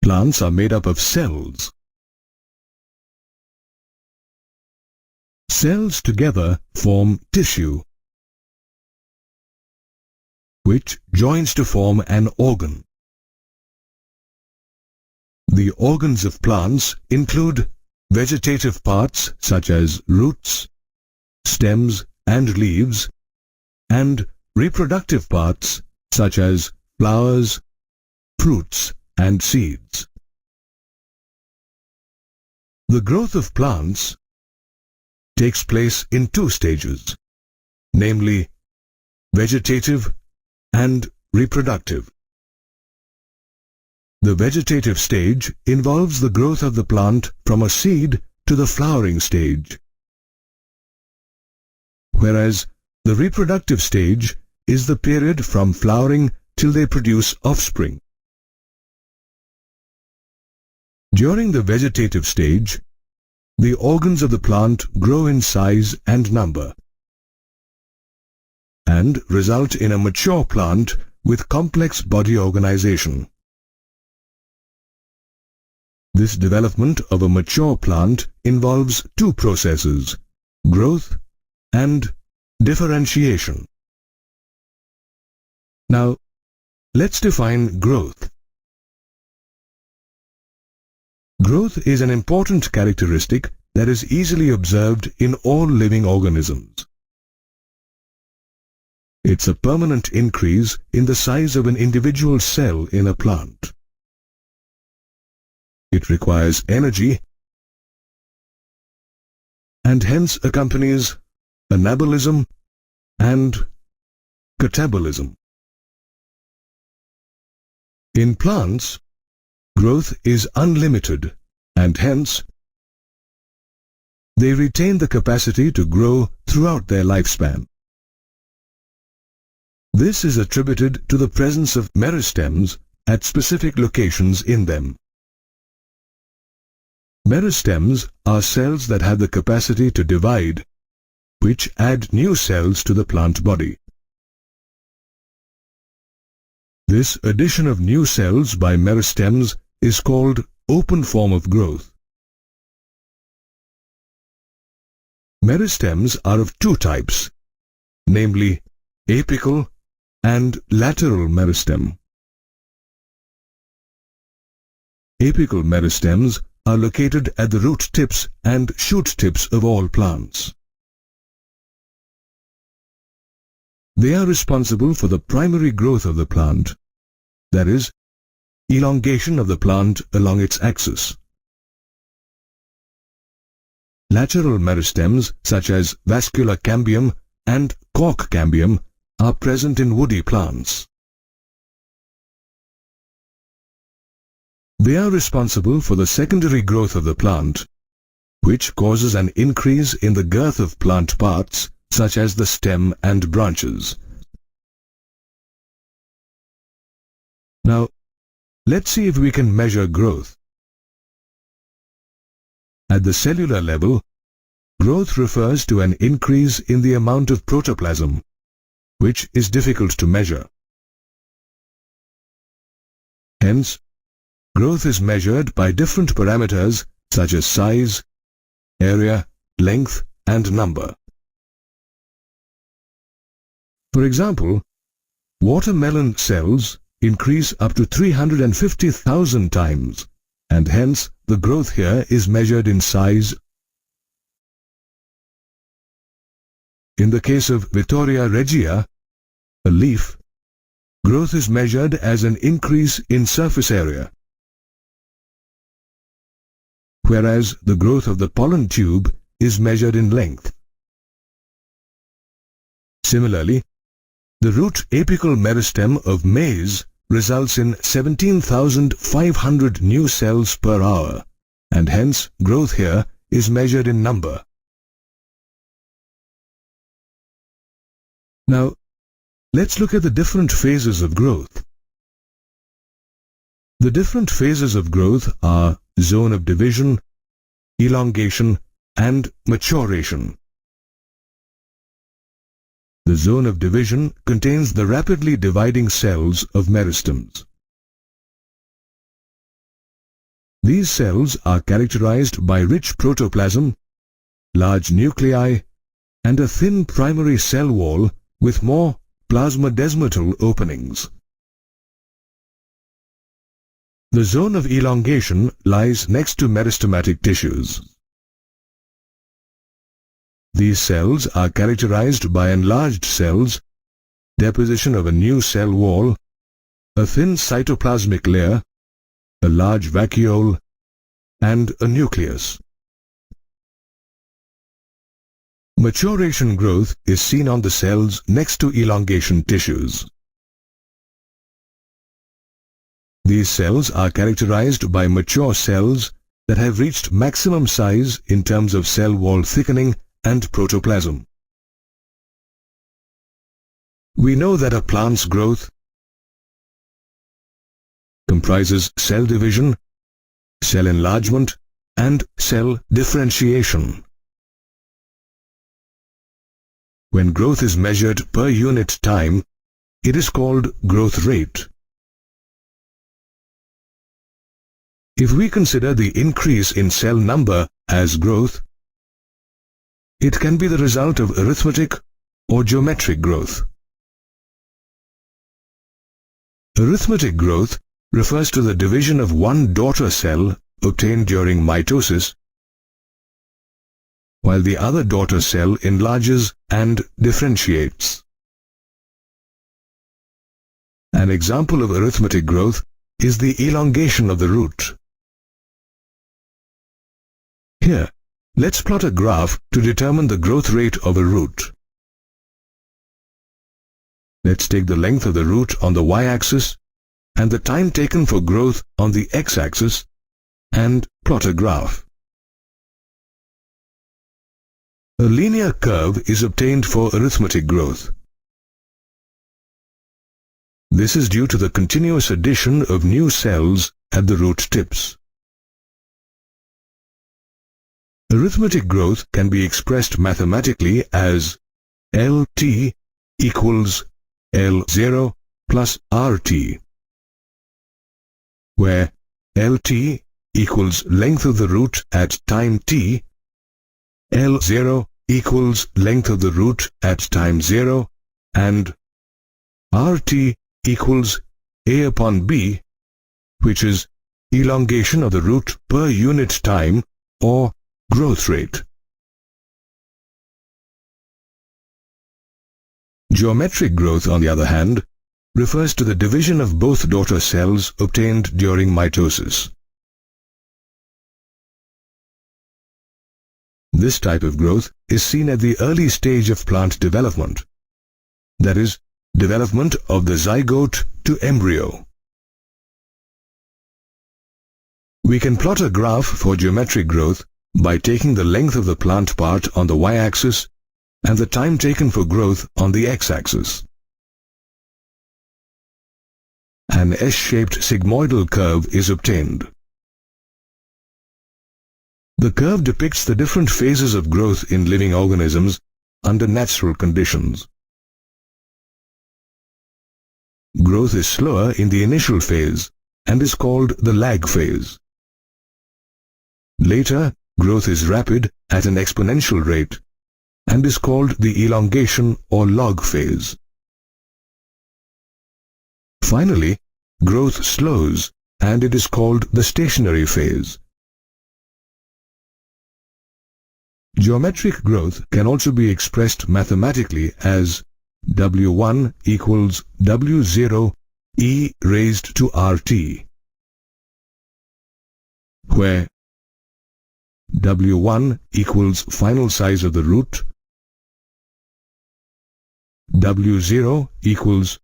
Plants are made up of cells. Cells together form tissue, which joins to form an organ. The organs of plants include vegetative parts such as roots, stems and leaves, and reproductive parts such as flowers, fruits and seeds. The growth of plants takes place in two stages, namely vegetative and reproductive. The vegetative stage involves the growth of the plant from a seed to the flowering stage, whereas the reproductive stage is the period from flowering till they produce offspring. During the vegetative stage, the organs of the plant grow in size and number and result in a mature plant with complex body organization. This development of a mature plant involves two processes, growth and differentiation. Now, let's define growth. Growth is an important characteristic that is easily observed in all living organisms. It's a permanent increase in the size of an individual cell in a plant. It requires energy and hence accompanies anabolism and catabolism. In plants, growth is unlimited and hence they retain the capacity to grow throughout their lifespan. This is attributed to the presence of meristems at specific locations in them. Meristems are cells that have the capacity to divide, which add new cells to the plant body. This addition of new cells by meristems is called open form of growth. Meristems are of two types, namely apical and lateral meristem. Apical meristems are located at the root tips and shoot tips of all plants. They are responsible for the primary growth of the plant, that is, elongation of the plant along its axis. Lateral meristems such as vascular cambium and cork cambium are present in woody plants. They are responsible for the secondary growth of the plant, which causes an increase in the girth of plant parts such as the stem and branches. Now, let's see if we can measure growth. At the cellular level, growth refers to an increase in the amount of protoplasm, which is difficult to measure. Hence, growth is measured by different parameters such as size, area, length, and number. For example, watermelon cells increase up to 350,000 times, and hence the growth here is measured in size. In the case of Vittoria regia, a leaf, growth is measured as an increase in surface area, whereas the growth of the pollen tube is measured in length. Similarly, the root apical meristem of maize results in 17,500 new cells per hour, and hence growth here is measured in number. Now, let's look at the different phases of growth. The different phases of growth are zone of division, elongation, and maturation. The zone of division contains the rapidly dividing cells of meristems. These cells are characterized by rich protoplasm, large nuclei, and a thin primary cell wall with more plasmodesmatal openings. The zone of elongation lies next to meristematic tissues. These cells are characterized by enlarged cells, deposition of a new cell wall, a thin cytoplasmic layer, a large vacuole, and a nucleus. Maturation growth is seen on the cells next to elongation tissues. These cells are characterized by mature cells that have reached maximum size in terms of cell wall thickening and protoplasm. We know that a plant's growth comprises cell division, cell enlargement, and cell differentiation. When growth is measured per unit time, it is called growth rate. If we consider the increase in cell number as growth, it can be the result of arithmetic or geometric growth. Arithmetic growth refers to the division of one daughter cell obtained during mitosis, while the other daughter cell enlarges and differentiates. An example of arithmetic growth is the elongation of the root. Here, let's plot a graph to determine the growth rate of a root. Let's take the length of the root on the y-axis and the time taken for growth on the x-axis and plot a graph. A linear curve is obtained for arithmetic growth. This is due to the continuous addition of new cells at the root tips. Arithmetic growth can be expressed mathematically as LT equals L0 plus RT, where LT equals length of the root at time t, L0 equals length of the root at time 0, and RT equals A upon B, which is elongation of the root per unit time or growth rate. Geometric growth, on the other hand, refers to the division of both daughter cells obtained during mitosis. This type of growth is seen at the early stage of plant development, that is, development of the zygote to embryo. We can plot a graph for geometric growth by taking the length of the plant part on the y-axis and the time taken for growth on the x-axis. An S-shaped sigmoidal curve is obtained. The curve depicts the different phases of growth in living organisms under natural conditions. Growth is slower in the initial phase and is called the lag phase. Later, growth is rapid at an exponential rate and is called the elongation or log phase. Finally, growth slows and it is called the stationary phase. Geometric growth can also be expressed mathematically as W1 equals W0 e raised to RT, where W1 equals final size of the root, W0 equals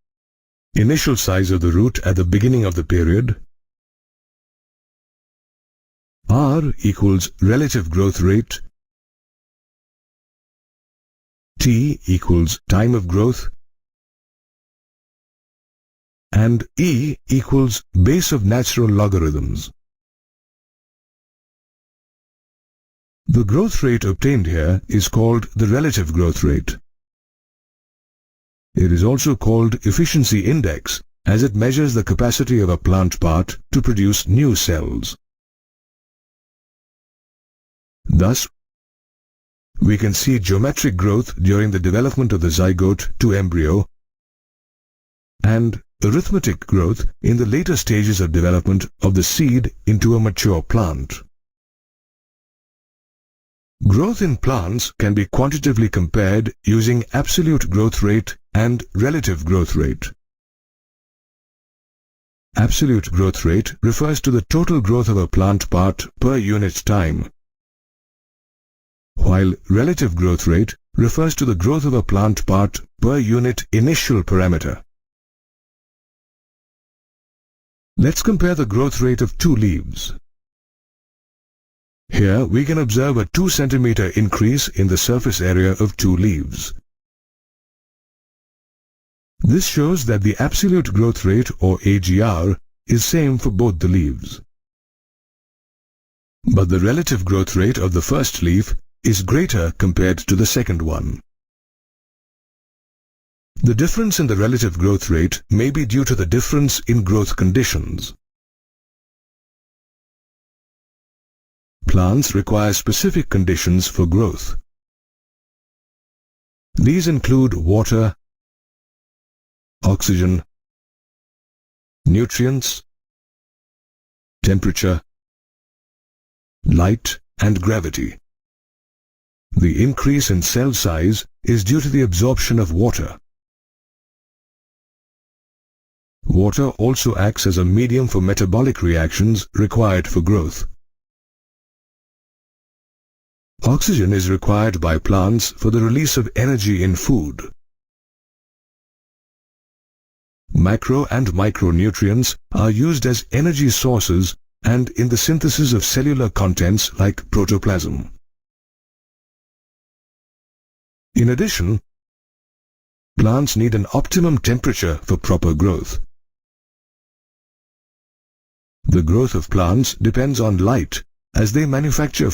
initial size of the root at the beginning of the period, R equals relative growth rate, T equals time of growth, and E equals base of natural logarithms. The growth rate obtained here is called the relative growth rate. It is also called efficiency index as it measures the capacity of a plant part to produce new cells. Thus, we can see geometric growth during the development of the zygote to embryo and arithmetic growth in the later stages of development of the seed into a mature plant. Growth in plants can be quantitatively compared using absolute growth rate and relative growth rate. Absolute growth rate refers to the total growth of a plant part per unit time, while relative growth rate refers to the growth of a plant part per unit initial parameter. Let's compare the growth rate of 2 leaves. Here we can observe a 2 cm increase in the surface area of 2 leaves. This shows that the absolute growth rate, or AGR, is same for both the leaves. But the relative growth rate of the first leaf is greater compared to the second one. The difference in the relative growth rate may be due to the difference in growth conditions. Plants require specific conditions for growth. These include water, oxygen, nutrients, temperature, light, and gravity. The increase in cell size is due to the absorption of water. Water also acts as a medium for metabolic reactions required for growth. Oxygen is required by plants for the release of energy in food. Macro and micronutrients are used as energy sources and in the synthesis of cellular contents like protoplasm. In addition, plants need an optimum temperature for proper growth. The growth of plants depends on light, as they manufacture